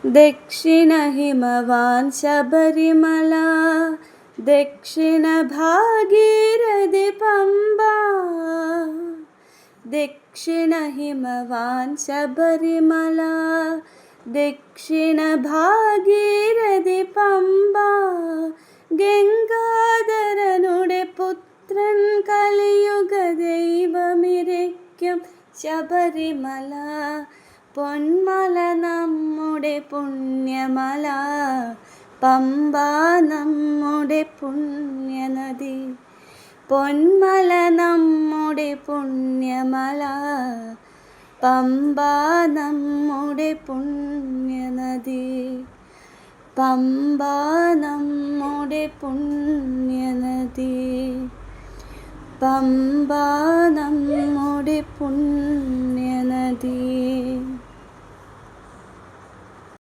ദക്ഷിണ ഹിമവാൻ ശബരിമല, ദക്ഷിണ ഭാഗീരഥി പമ്പ. ദക്ഷിണ ഹിമവാൻ ശബരിമല, ദക്ഷിണ ഭാഗീരഥി പമ്പ. ഗംഗാധരനുടെ പുത്രൻ കലിയുഗ ദൈവമിരയ്ക്കും ശബരിമല. പൊന്മല നമ്മുടെ പുണ്യമല, പമ്പ നമ്മുടെ പുണ്യനദി. പൊന്മല നമ്മുടെ പുണ്യമല, പമ്പ നമ്മുടെ പുണ്യനദി. പമ്പ നമ്മുടെ പുണ്യനദി. പമ്പ നമ്മുടെ പുണ്യനദി.